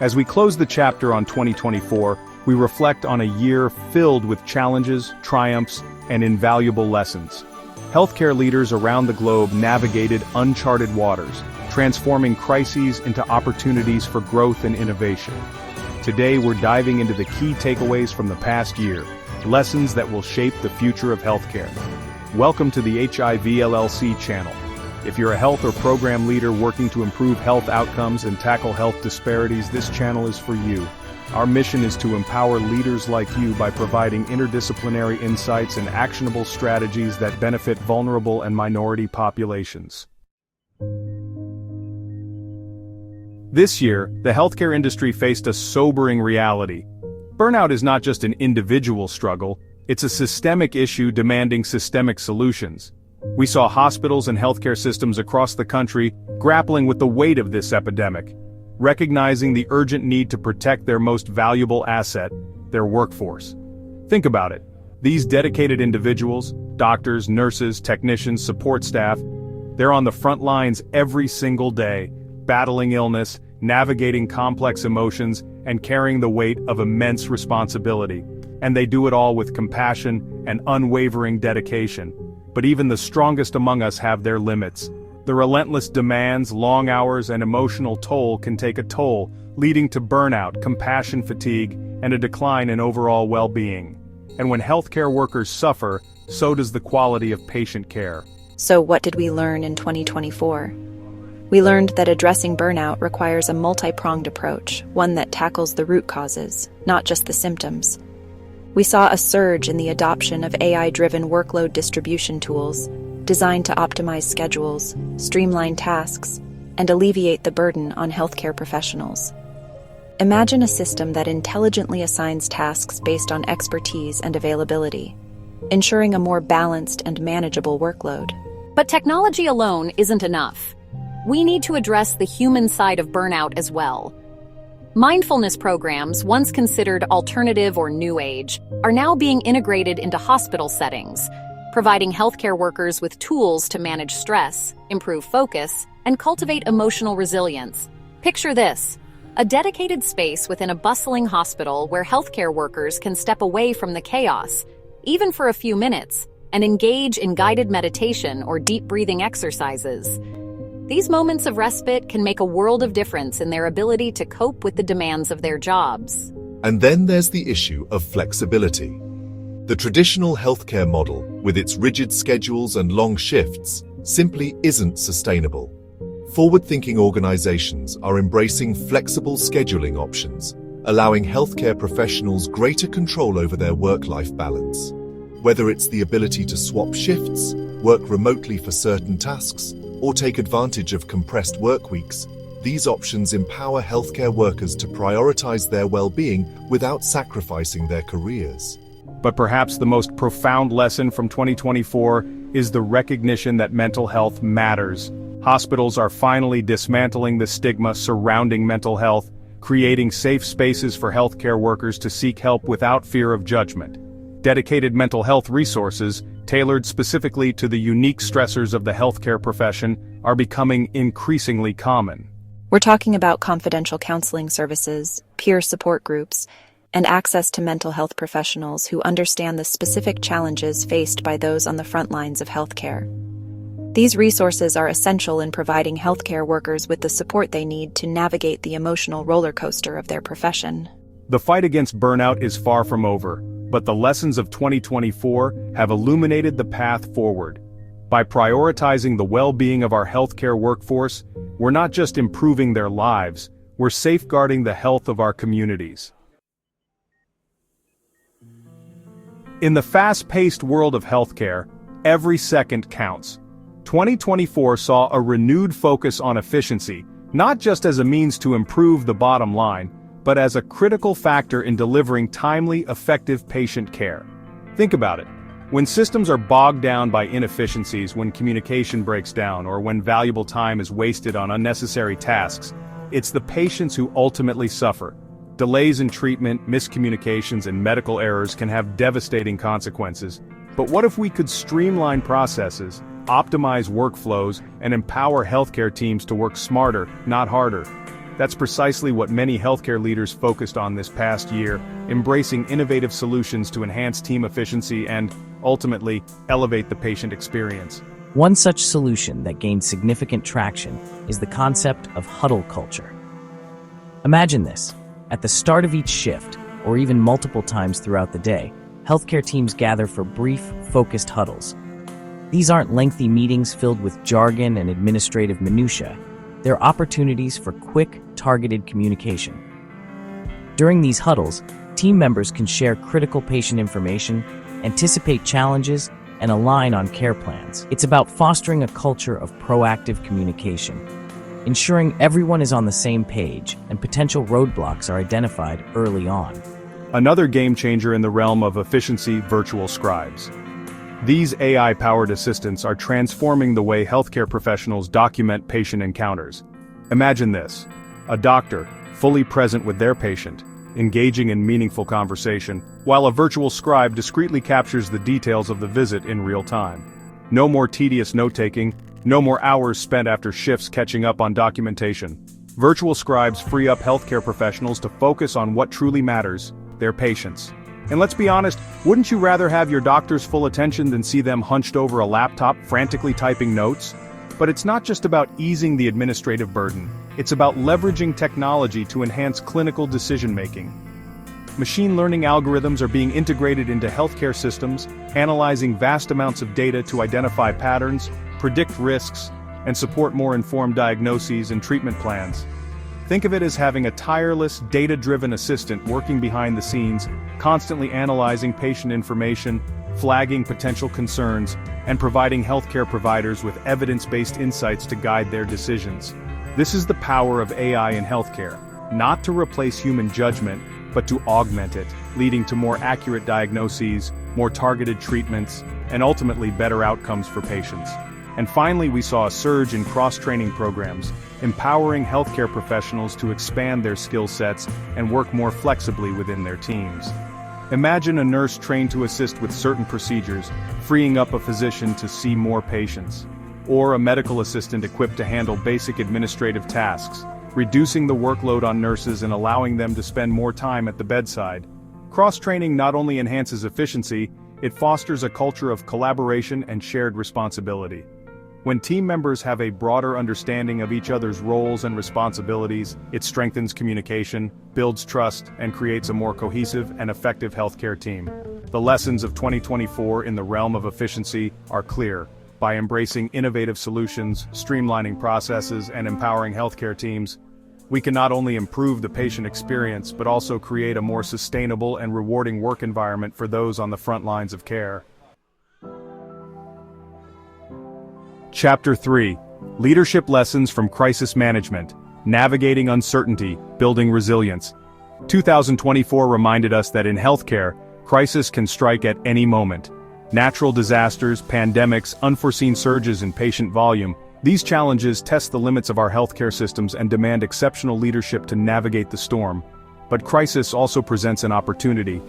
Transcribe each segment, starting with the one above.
As we close the chapter on 2024, we reflect on a year filled with challenges, triumphs, and invaluable lessons. Healthcare leaders around the globe navigated uncharted waters, transforming crises into opportunities for growth and innovation. Today we're diving into the key takeaways from the past year, lessons that will shape the future of healthcare. Welcome to the HIV LLC channel. If you're a health or program leader working to improve health outcomes and tackle health disparities, this channel is for you. Our mission is to empower leaders like you by providing interdisciplinary insights and actionable strategies that benefit vulnerable and minority populations. This year, the healthcare industry faced a sobering reality. Burnout is not just an individual struggle, it's a systemic issue demanding systemic solutions. We saw hospitals and healthcare systems across the country grappling with the weight of this epidemic, recognizing the urgent need to protect their most valuable asset, their workforce. Think about it. These dedicated individuals, doctors, nurses, technicians, support staff, they're on the front lines every single day, battling illness, navigating complex emotions, and carrying the weight of immense responsibility. And they do it all with compassion and unwavering dedication. But even the strongest among us have their limits. The relentless demands, long hours, and emotional toll can take a toll, leading to burnout, compassion fatigue, and a decline in overall well-being. And when healthcare workers suffer, so does the quality of patient care. So what did we learn in 2024? We learned that addressing burnout requires a multi-pronged approach, one that tackles the root causes, not just the symptoms. We saw a surge in the adoption of AI-driven workload distribution tools, designed to optimize schedules, streamline tasks, and alleviate the burden on healthcare professionals. Imagine a system that intelligently assigns tasks based on expertise and availability, ensuring a more balanced and manageable workload. But technology alone isn't enough. We need to address the human side of burnout as well. Mindfulness programs, once considered alternative or new age, are now being integrated into hospital settings, providing healthcare workers with tools to manage stress, improve focus, and cultivate emotional resilience. Picture this: a dedicated space within a bustling hospital where healthcare workers can step away from the chaos, even for a few minutes, and engage in guided meditation or deep breathing exercises. These moments of respite can make a world of difference in their ability to cope with the demands of their jobs. And then there's the issue of flexibility. The traditional healthcare model, with its rigid schedules and long shifts, simply isn't sustainable. Forward-thinking organizations are embracing flexible scheduling options, allowing healthcare professionals greater control over their work-life balance. Whether it's the ability to swap shifts, work remotely for certain tasks, or take advantage of compressed work weeks, these options empower healthcare workers to prioritize their well-being without sacrificing their careers. But perhaps the most profound lesson from 2024 is the recognition that mental health matters. Hospitals are finally dismantling the stigma surrounding mental health, creating safe spaces for healthcare workers to seek help without fear of judgment. Dedicated mental health resources, tailored specifically to the unique stressors of the healthcare profession, are becoming increasingly common. We're talking about confidential counseling services, peer support groups, and access to mental health professionals who understand the specific challenges faced by those on the front lines of healthcare. These resources are essential in providing healthcare workers with the support they need to navigate the emotional roller coaster of their profession. The fight against burnout is far from over, but the lessons of 2024 have illuminated the path forward. By prioritizing the well-being of our healthcare workforce, we're not just improving their lives, we're safeguarding the health of our communities. In the fast-paced world of healthcare, every second counts. 2024 saw a renewed focus on efficiency, not just as a means to improve the bottom line, but as a critical factor in delivering timely, effective patient care. Think about it. When systems are bogged down by inefficiencies, when communication breaks down, or when valuable time is wasted on unnecessary tasks, it's the patients who ultimately suffer. Delays in treatment, miscommunications, and medical errors can have devastating consequences. But what if we could streamline processes, optimize workflows, and empower healthcare teams to work smarter, not harder? That's precisely what many healthcare leaders focused on this past year, embracing innovative solutions to enhance team efficiency and, ultimately, elevate the patient experience. One such solution that gained significant traction is the concept of huddle culture. Imagine this. At the start of each shift, or even multiple times throughout the day, healthcare teams gather for brief, focused huddles. These aren't lengthy meetings filled with jargon and administrative minutiae. They're opportunities for quick, targeted communication. During these huddles, team members can share critical patient information, anticipate challenges, and align on care plans. It's about fostering a culture of proactive communication, ensuring everyone is on the same page and potential roadblocks are identified early on. Another game changer in the realm of efficiency: virtual scribes. These AI-powered assistants are transforming the way healthcare professionals document patient encounters. Imagine this: a doctor, fully present with their patient, engaging in meaningful conversation, while a virtual scribe discreetly captures the details of the visit in real time. No more tedious note-taking, no more hours spent after shifts catching up on documentation. Virtual scribes free up healthcare professionals to focus on what truly matters: their patients. And let's be honest, wouldn't you rather have your doctor's full attention than see them hunched over a laptop frantically typing notes? But it's not just about easing the administrative burden. It's about leveraging technology to enhance clinical decision-making. Machine learning algorithms are being integrated into healthcare systems, analyzing vast amounts of data to identify patterns, predict risks, and support more informed diagnoses and treatment plans. Think of it as having a tireless, data-driven assistant working behind the scenes, constantly analyzing patient information, flagging potential concerns, and providing healthcare providers with evidence-based insights to guide their decisions. This is the power of AI in healthcare, not to replace human judgment, but to augment it, leading to more accurate diagnoses, more targeted treatments, and ultimately better outcomes for patients. And finally, we saw a surge in cross-training programs, empowering healthcare professionals to expand their skill sets and work more flexibly within their teams. Imagine a nurse trained to assist with certain procedures, freeing up a physician to see more patients. Or a medical assistant equipped to handle basic administrative tasks, reducing the workload on nurses and allowing them to spend more time at the bedside. Cross-training not only enhances efficiency, it fosters a culture of collaboration and shared responsibility. When team members have a broader understanding of each other's roles and responsibilities, it strengthens communication, builds trust, and creates a more cohesive and effective healthcare team. The lessons of 2024 in the realm of efficiency are clear. By embracing innovative solutions, streamlining processes, and empowering healthcare teams, we can not only improve the patient experience but also create a more sustainable and rewarding work environment for those on the front lines of care. Chapter 3: Leadership Lessons from Crisis Management, Navigating Uncertainty, Building Resilience. 2024 reminded us that in healthcare, crisis can strike at any moment. Natural disasters, pandemics, unforeseen surges in patient volume, these challenges test the limits of our healthcare systems and demand exceptional leadership to navigate the storm. But crisis also presents an opportunity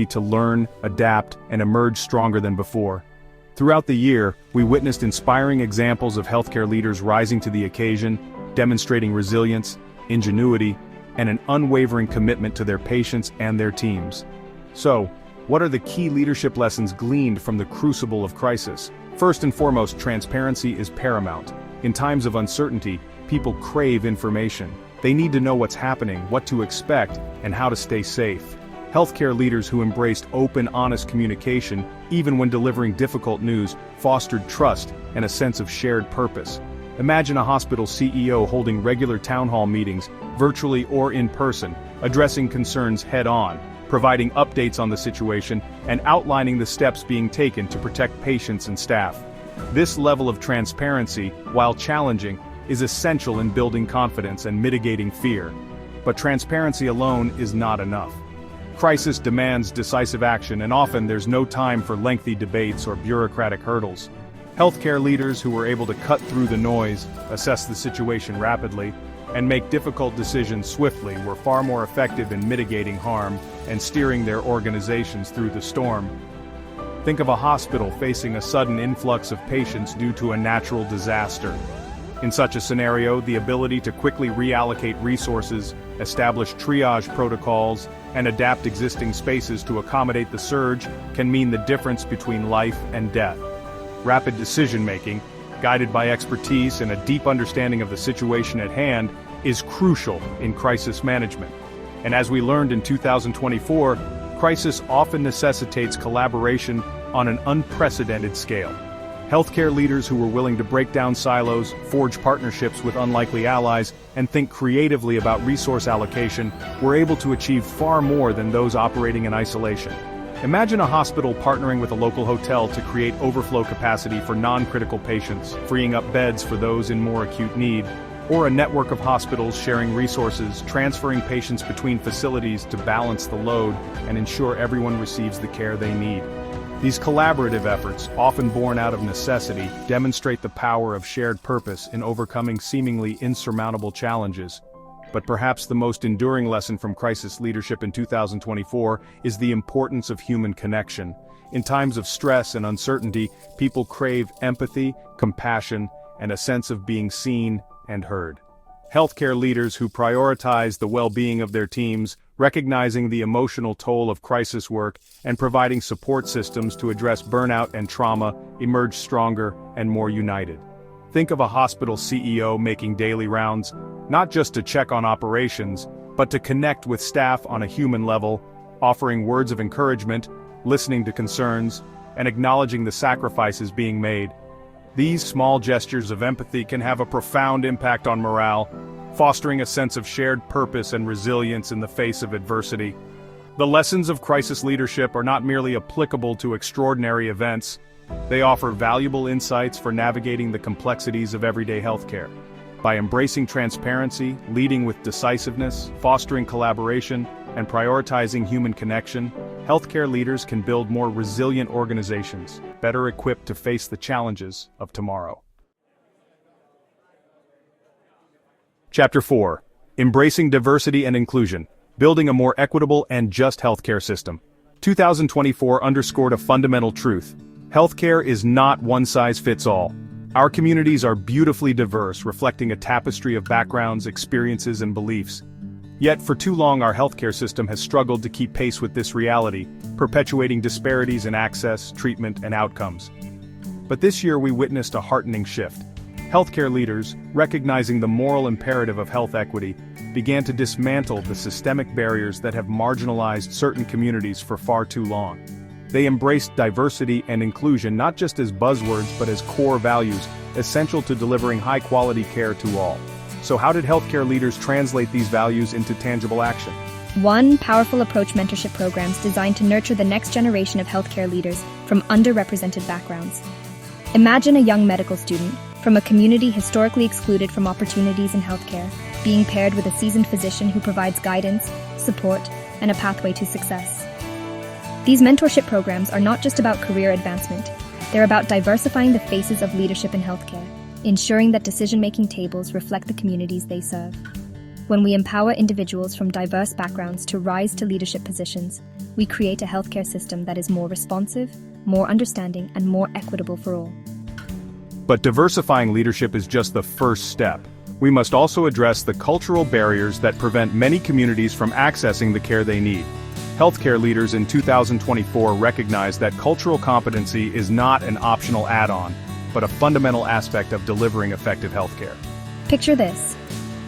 to learn, adapt, and emerge stronger than before. Throughout the year, we witnessed inspiring examples of healthcare leaders rising to the occasion, demonstrating resilience, ingenuity, and an unwavering commitment to their patients and their teams. So, what are the key leadership lessons gleaned from the crucible of crisis? First and foremost, transparency is paramount. In times of uncertainty, people crave information. They need to know what's happening, what to expect, and how to stay safe. Healthcare leaders who embraced open, honest communication, even when delivering difficult news, fostered trust and a sense of shared purpose. Imagine a hospital CEO holding regular town hall meetings, virtually or in person, addressing concerns head-on, providing updates on the situation, and outlining the steps being taken to protect patients and staff. This level of transparency, while challenging, is essential in building confidence and mitigating fear. But transparency alone is not enough. Crisis demands decisive action, and often there's no time for lengthy debates or bureaucratic hurdles. Healthcare leaders who were able to cut through the noise, assess the situation rapidly, and make difficult decisions swiftly were far more effective in mitigating harm and steering their organizations through the storm. Think of a hospital facing a sudden influx of patients due to a natural disaster. In such a scenario, the ability to quickly reallocate resources, establish triage protocols, and adapt existing spaces to accommodate the surge can mean the difference between life and death. Rapid decision-making, guided by expertise and a deep understanding of the situation at hand, is crucial in crisis management. And as we learned in 2024, crisis often necessitates collaboration on an unprecedented scale. Healthcare leaders who were willing to break down silos, forge partnerships with unlikely allies, and think creatively about resource allocation were able to achieve far more than those operating in isolation. Imagine a hospital partnering with a local hotel to create overflow capacity for non-critical patients, freeing up beds for those in more acute need, or a network of hospitals sharing resources, transferring patients between facilities to balance the load and ensure everyone receives the care they need. These collaborative efforts, often born out of necessity, demonstrate the power of shared purpose in overcoming seemingly insurmountable challenges. But perhaps the most enduring lesson from crisis leadership in 2024 is the importance of human connection. In times of stress and uncertainty, people crave empathy, compassion, and a sense of being seen and heard. Healthcare leaders who prioritize the well-being of their teams, recognizing the emotional toll of crisis work, and providing support systems to address burnout and trauma, emerge stronger and more united. Think of a hospital CEO making daily rounds, not just to check on operations, but to connect with staff on a human level, offering words of encouragement, listening to concerns, and acknowledging the sacrifices being made. These small gestures of empathy can have a profound impact on morale, fostering a sense of shared purpose and resilience in the face of adversity. The lessons of crisis leadership are not merely applicable to extraordinary events, they offer valuable insights for navigating the complexities of everyday healthcare. By embracing transparency, leading with decisiveness, fostering collaboration, and prioritizing human connection, healthcare leaders can build more resilient organizations, better equipped to face the challenges of tomorrow. Chapter 4. Embracing Diversity and Inclusion, Building a More Equitable and Just Healthcare System. 2024 underscored a fundamental truth. Healthcare is not one-size-fits-all. Our communities are beautifully diverse, reflecting a tapestry of backgrounds, experiences, and beliefs. Yet for too long our healthcare system has struggled to keep pace with this reality, perpetuating disparities in access, treatment, and outcomes. But this year we witnessed a heartening shift. Healthcare leaders, recognizing the moral imperative of health equity, began to dismantle the systemic barriers that have marginalized certain communities for far too long. They embraced diversity and inclusion not just as buzzwords but as core values, essential to delivering high-quality care to all. So how did healthcare leaders translate these values into tangible action? 1. Powerful approach mentorship programs designed to nurture the next generation of healthcare leaders from underrepresented backgrounds. Imagine a young medical student from a community historically excluded from opportunities in healthcare, being paired with a seasoned physician who provides guidance, support, and a pathway to success. These mentorship programs are not just about career advancement, they're about diversifying the faces of leadership in healthcare, ensuring that decision-making tables reflect the communities they serve. When we empower individuals from diverse backgrounds to rise to leadership positions, we create a healthcare system that is more responsive, more understanding, and more equitable for all. But diversifying leadership is just the first step. We must also address the cultural barriers that prevent many communities from accessing the care they need. Healthcare leaders in 2024 recognize that cultural competency is not an optional add-on, but a fundamental aspect of delivering effective healthcare. Picture this: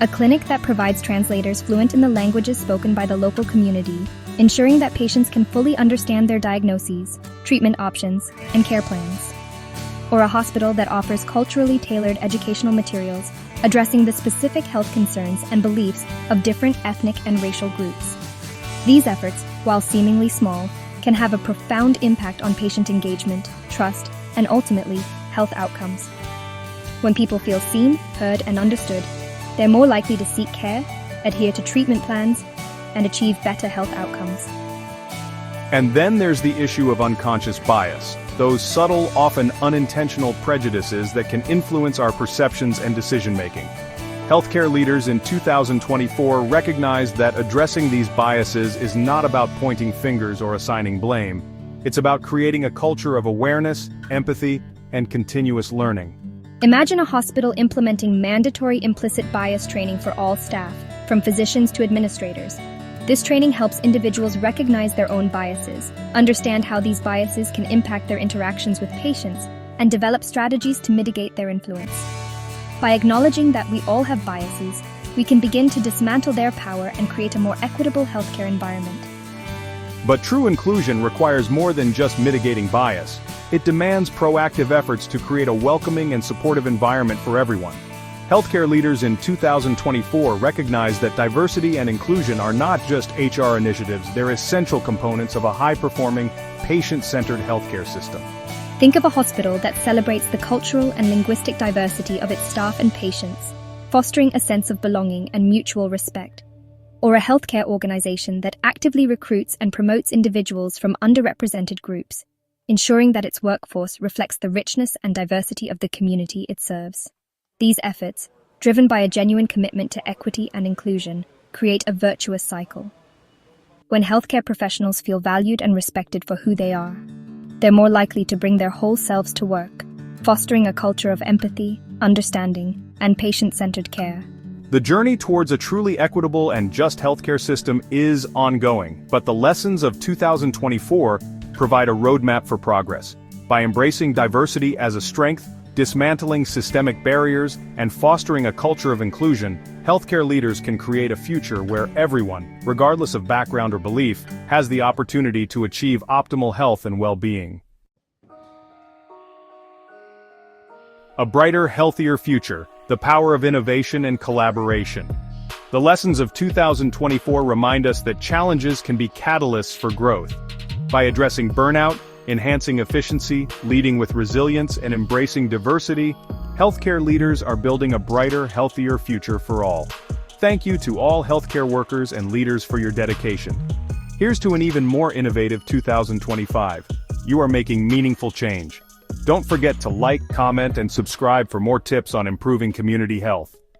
a clinic that provides translators fluent in the languages spoken by the local community, ensuring that patients can fully understand their diagnoses, treatment options, and care plans. Or a hospital that offers culturally tailored educational materials, addressing the specific health concerns and beliefs of different ethnic and racial groups. These efforts, while seemingly small, can have a profound impact on patient engagement, trust, and ultimately, health outcomes. When people feel seen, heard, and understood, they're more likely to seek care, adhere to treatment plans, and achieve better health outcomes. And then there's the issue of unconscious bias, those subtle, often unintentional prejudices that can influence our perceptions and decision-making. Healthcare leaders in 2024 recognized that addressing these biases is not about pointing fingers or assigning blame. It's about creating a culture of awareness, empathy, and continuous learning. Imagine a hospital implementing mandatory implicit bias training for all staff, from physicians to administrators. This training helps individuals recognize their own biases, understand how these biases can impact their interactions with patients, and develop strategies to mitigate their influence. By acknowledging that we all have biases, we can begin to dismantle their power and create a more equitable healthcare environment. But true inclusion requires more than just mitigating bias. It demands proactive efforts to create a welcoming and supportive environment for everyone. Healthcare leaders in 2024 recognize that diversity and inclusion are not just HR initiatives, they're essential components of a high-performing, patient-centered healthcare system. Think of a hospital that celebrates the cultural and linguistic diversity of its staff and patients, fostering a sense of belonging and mutual respect. Or a healthcare organization that actively recruits and promotes individuals from underrepresented groups, ensuring that its workforce reflects the richness and diversity of the community it serves. These efforts, driven by a genuine commitment to equity and inclusion, create a virtuous cycle. When healthcare professionals feel valued and respected for who they are, they're more likely to bring their whole selves to work, fostering a culture of empathy, understanding, and patient-centered care. The journey towards a truly equitable and just healthcare system is ongoing, but the lessons of 2024 provide a roadmap for progress. By embracing diversity as a strength, dismantling systemic barriers, and fostering a culture of inclusion, healthcare leaders can create a future where everyone, regardless of background or belief, has the opportunity to achieve optimal health and well-being. A brighter, healthier future, the power of innovation and collaboration. The lessons of 2024 remind us that challenges can be catalysts for growth. By addressing burnout, enhancing efficiency, leading with resilience, and embracing diversity, healthcare leaders are building a brighter, healthier future for all. Thank you to all healthcare workers and leaders for your dedication. Here's to an even more innovative 2025. You are making meaningful change. Don't forget to like, comment, and subscribe for more tips on improving community health.